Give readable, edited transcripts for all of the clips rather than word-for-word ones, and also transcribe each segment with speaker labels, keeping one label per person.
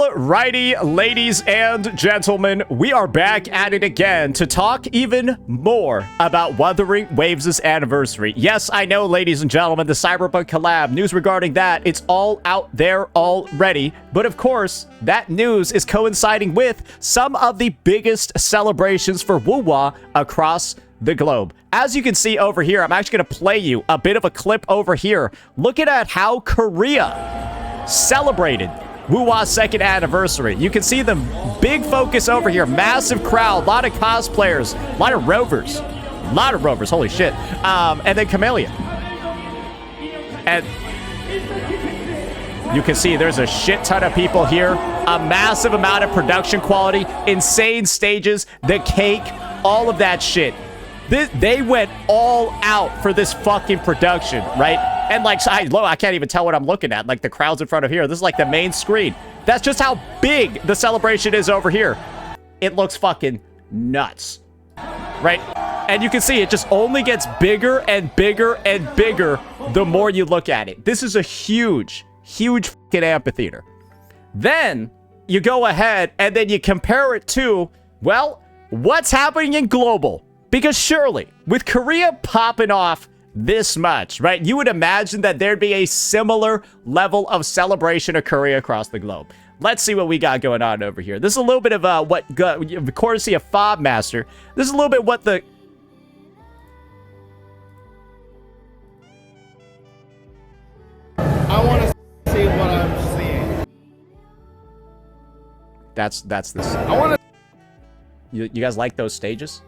Speaker 1: Alrighty, ladies and gentlemen, we are back at it again to talk even more about Wuthering Waves' Anniversary. Yes, I know, ladies and gentlemen, the Cyberpunk collab, news regarding that, it's all out there already. But of course, that news is coinciding with some of the biggest celebrations for WuWa across the globe. As you can see over here, I'm actually going to play you a bit of a clip over here, looking at how Korea celebrated WuWa's second anniversary. You can see the big focus over here. Massive crowd. A lot of cosplayers. A lot of rovers. A lot of rovers. Holy shit. And then Camellia. And you can see there's a shit ton of people here. A massive amount of production quality. Insane stages. The cake. All of that shit. They went all out for this fucking production, right? And like, I can't even tell what I'm looking at. Like the crowds in front of here. This is like the main screen. That's just how big the celebration is over here. It looks fucking nuts, right? And you can see it just only gets bigger and bigger and bigger the more you look at it. This is a huge, huge fucking amphitheater. Then you go ahead and then you compare it to, well, what's happening in global? Because surely, with Korea popping off this much, right, you would imagine that there'd be a similar level of celebration occurring across the globe. Let's see what we got going on over here. This is a little bit of courtesy of Fob Master. This is a little bit what the...
Speaker 2: I want to see what I'm seeing.
Speaker 1: That's this.
Speaker 2: I want to...
Speaker 1: You guys like those stages?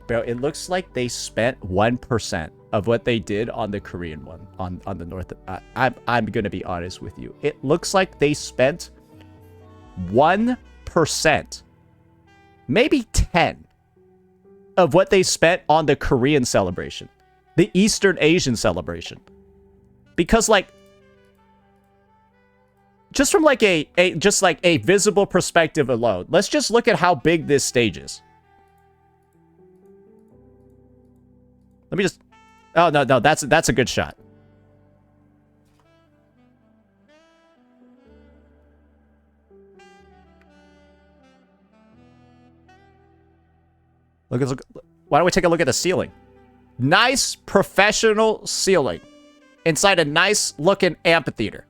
Speaker 1: Bro, it looks like they spent 1% of what they did on the Korean one, on the North. I'm going to be honest with you. It looks like they spent 1%, maybe 10, of what they spent on the Korean celebration, the Eastern Asian celebration. Because, like, just from like a visible perspective alone, let's just look at how big this stage is. Let me just... Oh, no, that's a good shot. Look. Why don't we take a look at the ceiling? Nice, professional ceiling. Inside a nice-looking amphitheater.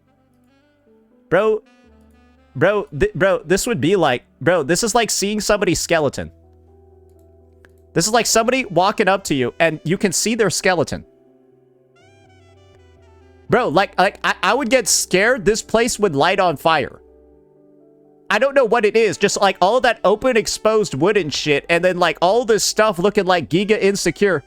Speaker 1: Bro, this would be like... Bro, this is like seeing somebody's skeleton. This is like somebody walking up to you and you can see their skeleton. Bro, like I would get scared. This place would light on fire. I don't know what it is. Just like all that open exposed wood and shit. And then like all this stuff looking like Giga Insecure.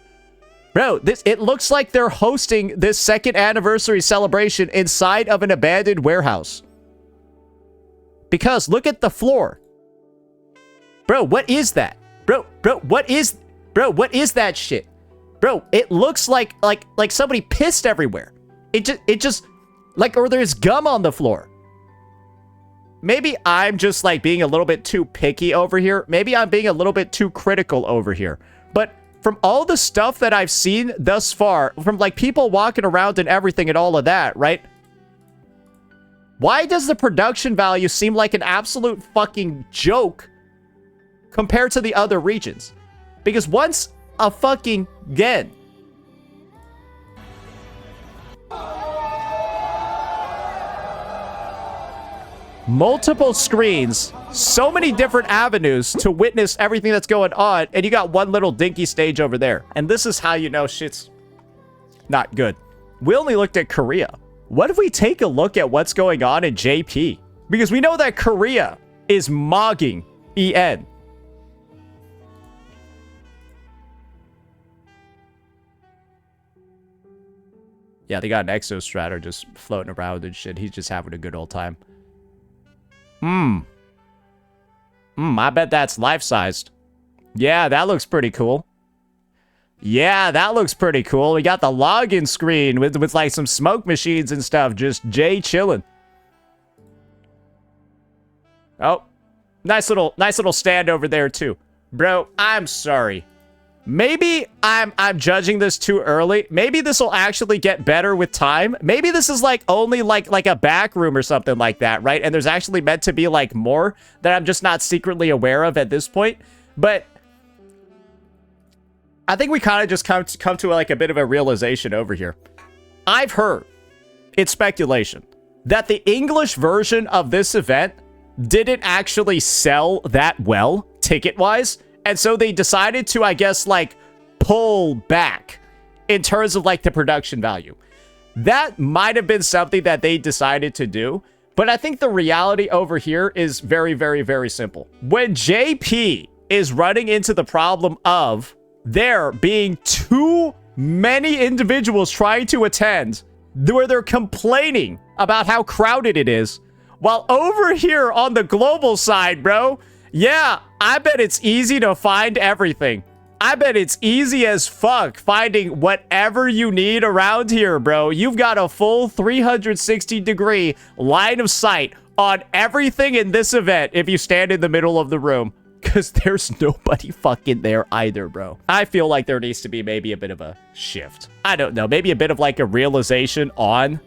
Speaker 1: Bro, it looks like they're hosting this second anniversary celebration inside of an abandoned warehouse. Because look at the floor. Bro, what is that? Bro, what is that shit? Bro, it looks like somebody pissed everywhere. It just like, or there's gum on the floor. Maybe I'm just like being a little bit too picky over here. Maybe I'm being a little bit too critical over here. But from all the stuff that I've seen thus far, from like people walking around and everything and all of that, right? Why does the production value seem like an absolute fucking joke compared to the other regions? Because once again, multiple screens, so many different avenues to witness everything that's going on, and you got one little dinky stage over there. And this is how you know shit's not good. We only looked at Korea. What if we take a look at what's going on in JP? Because we know that Korea is mogging EN. Yeah, they got an Exostrator just floating around and shit. He's just having a good old time. I bet that's life-sized. Yeah, that looks pretty cool. Yeah, that looks pretty cool. We got the login screen with like some smoke machines and stuff. Just Jay chilling. Oh, nice little stand over there too. Bro, I'm sorry. Maybe I'm judging this too early. Maybe this will actually get better with time. Maybe this is like only like a back room or something like that, right? And there's actually meant to be like more that I'm just not secretly aware of at this point. But I think we kind of just come to like a bit of a realization over here. I've heard, it's speculation, that the English version of this event didn't actually sell that well ticket-wise. And so they decided to, I guess, like, pull back in terms of, like, the production value. That might have been something that they decided to do. But I think the reality over here is very, very, very simple. When JP is running into the problem of there being too many individuals trying to attend, where they're complaining about how crowded it is, while over here on the global side, bro, yeah, I bet it's easy to find everything. I bet it's easy as fuck finding whatever you need around here, bro. You've got a full 360-degree line of sight on everything in this event if you stand in the middle of the room. Because there's nobody fucking there either, bro. I feel like there needs to be maybe a bit of a shift. I don't know. Maybe a bit of like a realization on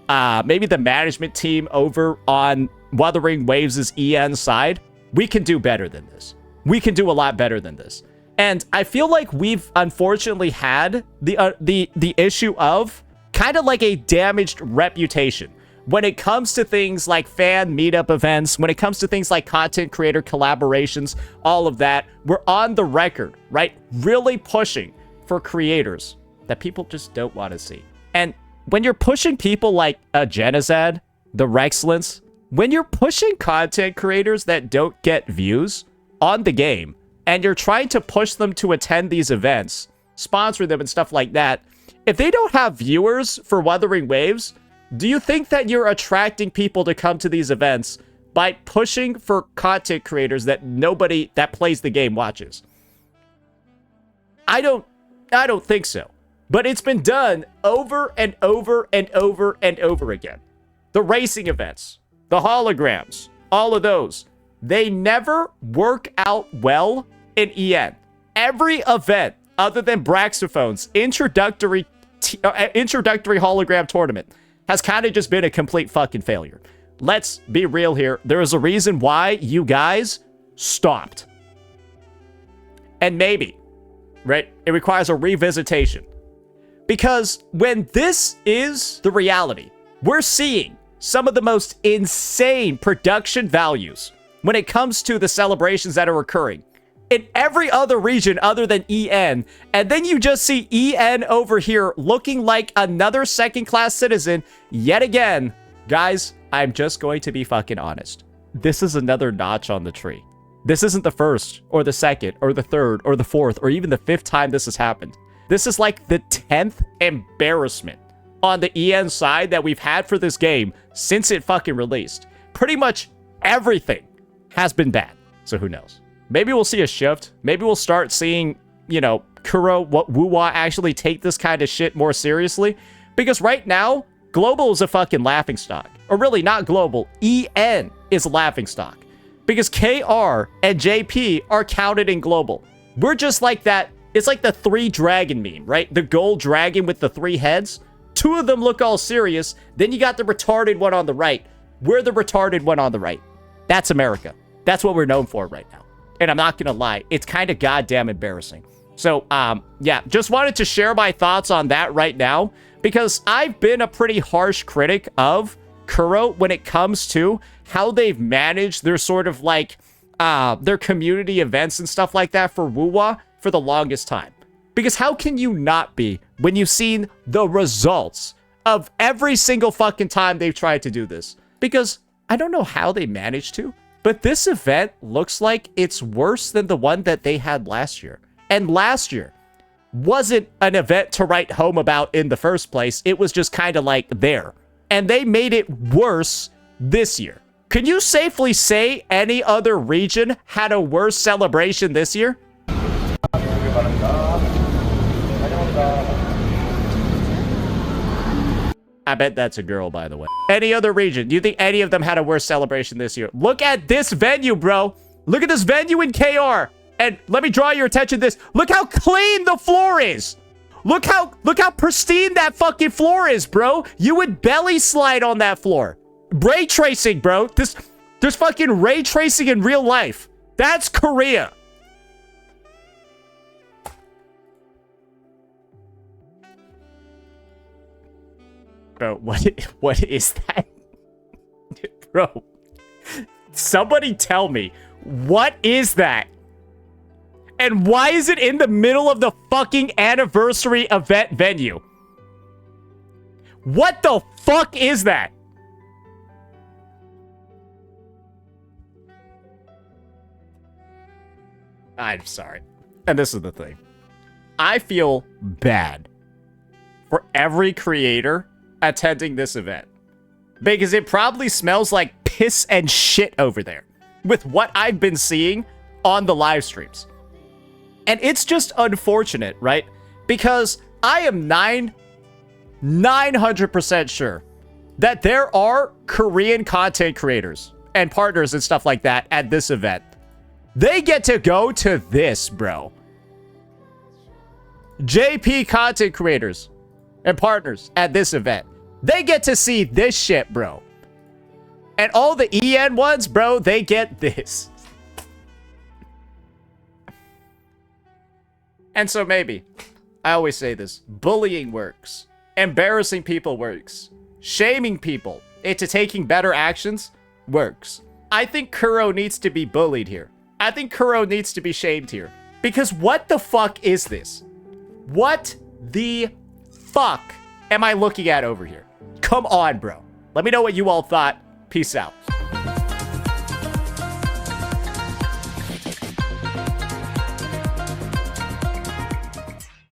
Speaker 1: maybe the management team over on Wuthering Waves' EN side. We can do better than this. We can do a lot better than this. And I feel like we've unfortunately had the issue of kind of like a damaged reputation when it comes to things like fan meetup events, when it comes to things like content creator collaborations, all of that. We're on the record, right? Really pushing for creators that people just don't want to see. And when you're pushing people like Genizad, the Rexlence, when you're pushing content creators that don't get views on the game, and you're trying to push them to attend these events, sponsor them and stuff like that, if they don't have viewers for Wuthering Waves, do you think that you're attracting people to come to these events by pushing for content creators that nobody that plays the game watches? I don't think so. But it's been done over and over and over and over again. The racing events, the holograms, all of those, they never work out well in EN. Every event other than Braxophone's introductory hologram tournament has kind of just been a complete fucking failure. Let's be real here. There is a reason why you guys stopped. And maybe, right, it requires a revisitation. Because when this is the reality, we're seeing some of the most insane production values when it comes to the celebrations that are occurring in every other region other than EN, and then you just see EN over here looking like another second-class citizen yet again. Guys, I'm just going to be fucking honest. This is another notch on the tree. This isn't the first, or the second, or the third, or the fourth, or even the fifth time this has happened. This is like the 10th embarrassment on the EN side that we've had for this game since it fucking released. Pretty much everything has been bad, so who knows? Maybe we'll see a shift. Maybe we'll start seeing, you know, WuWa actually take this kind of shit more seriously. Because right now, Global is a fucking laughingstock. Or really, not Global. EN is a laughingstock. Because KR and JP are counted in Global. We're just like that. It's like the 3 dragon meme, right? The gold dragon with the 3 heads. 2 of them look all serious. Then you got the retarded one on the right. We're the retarded one on the right. That's America. That's what we're known for right now. And I'm not going to lie, it's kind of goddamn embarrassing. So, yeah, just wanted to share my thoughts on that right now, because I've been a pretty harsh critic of Kuro when it comes to how they've managed their sort of like, their community events and stuff like that for WuWa for the longest time. Because how can you not be when you've seen the results of every single fucking time they've tried to do this? Because I don't know how they managed to, but this event looks like it's worse than the one that they had last year. And last year wasn't an event to write home about in the first place. It was just kind of like there. And they made it worse this year. Can you safely say any other region had a worse celebration this year? I bet that's a girl, by the way. Any other region? Do you think any of them had a worse celebration this year? Look at this venue, bro. Look at this venue in KR. And let me draw your attention to this. Look how clean the floor is. Look how pristine that fucking floor is, bro. You would belly slide on that floor. Ray tracing, bro. There's fucking ray tracing in real life. That's Korea. Bro, what is that? Bro, somebody tell me, what is that? And why is it in the middle of the fucking anniversary event venue? What the fuck is that? I'm sorry. And this is the thing. I feel bad for every creator attending this event, because it probably smells like piss and shit over there with what I've been seeing on the live streams. And it's just unfortunate, right? Because I am 900% sure that there are Korean content creators and partners and stuff like that at this event. They get to go to this, bro. JP content creators and partners at this event. They get to see this shit, bro. And all the EN ones, bro, they get this. And so maybe, I always say this, bullying works. Embarrassing people works. Shaming people into taking better actions works. I think Kuro needs to be bullied here. I think Kuro needs to be shamed here. Because what the fuck is this? What the fuck am I looking at over here? Come on, bro. Let me know what you all thought. Peace out.